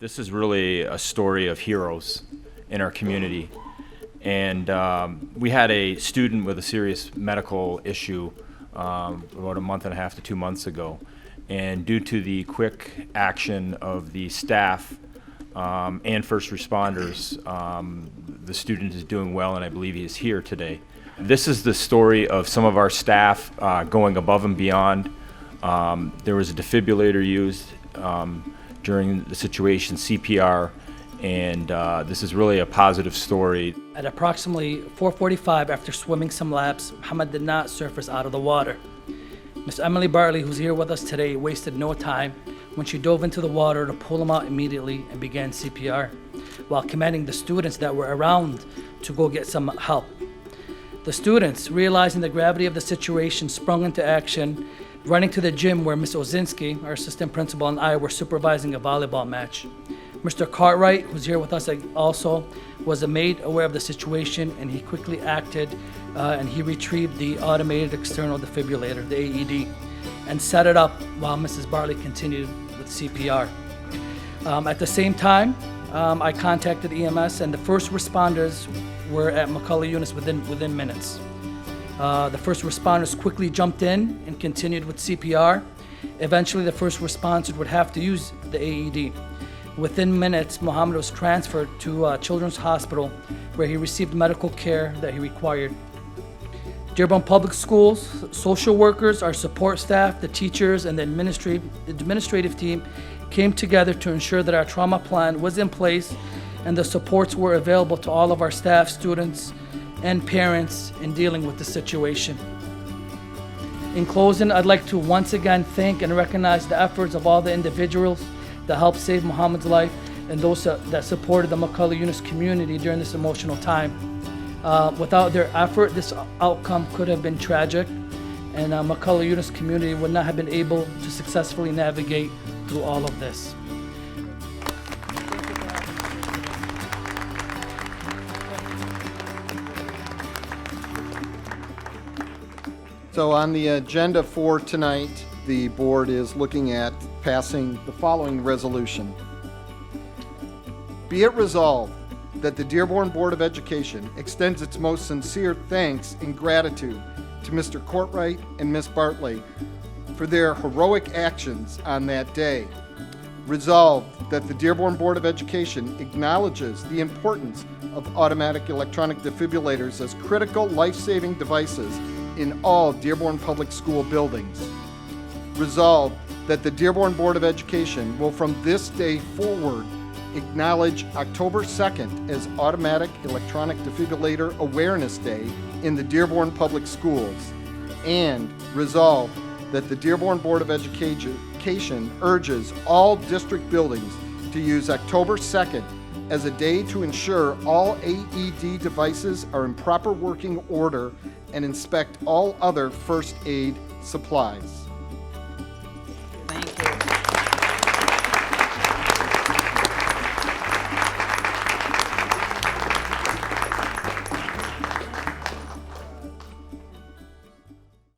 This is really a story of heroes in our community. And we had a student with a serious medical issue about a month and a half to 2 months ago. And due to the quick action of the staff and first responders, the student is doing well, and I believe he is here today. This is the story of some of our staff going above and beyond. There was a defibrillator used during the situation, CPR, and this is really a positive story. At approximately 4:45, after swimming some laps, Muhammad did not surface out of the water. Miss Emily Bartley, who's here with us today, wasted no time when she dove into the water to pull him out immediately and began CPR, while commanding the students that were around to go get some help. The students, realizing the gravity of the situation, sprung into action, running to the gym where Ms. Ozinski, our assistant principal, and I were supervising a volleyball match. Mr. Courtright, who's here with us also, was made aware of the situation, and he quickly acted and he retrieved the automated external defibrillator, the AED, and set it up while Mrs. Bartley continued with CPR. At the same time, I contacted EMS, and the first responders were at McCullough Eunice within minutes. The first responders quickly jumped in and continued with CPR. Eventually, the first responders would have to use the AED. Within minutes, Muhammad was transferred to Children's Hospital, where he received medical care that he required. Dearborn Public Schools, social workers, our support staff, the teachers, and the administrative team came together to ensure that our trauma plan was in place and the supports were available to all of our staff, students, and parents in dealing with the situation. In closing, I'd like to once again thank and recognize the efforts of all the individuals that helped save Muhammad's life and those that supported the McCullough Eunice community during this emotional time. Without their effort, this outcome could have been tragic, and McCullough Eunice community would not have been able to successfully navigate through all of this. So on the agenda for tonight, the board is looking at passing the following resolution. Be it resolved that the Dearborn Board of Education extends its most sincere thanks and gratitude to Mr. Courtright and Ms. Bartley for their heroic actions on that day. Resolved that the Dearborn Board of Education acknowledges the importance of automatic electronic defibrillators as critical life-saving devices in all Dearborn Public School buildings. Resolved that the Dearborn Board of Education will from this day forward acknowledge October 2nd as Automatic Electronic Defibrillator Awareness Day in the Dearborn Public Schools. And resolved that the Dearborn Board of Education urges all district buildings to use October 2nd as a day to ensure all AED devices are in proper working order and inspect all other first aid supplies.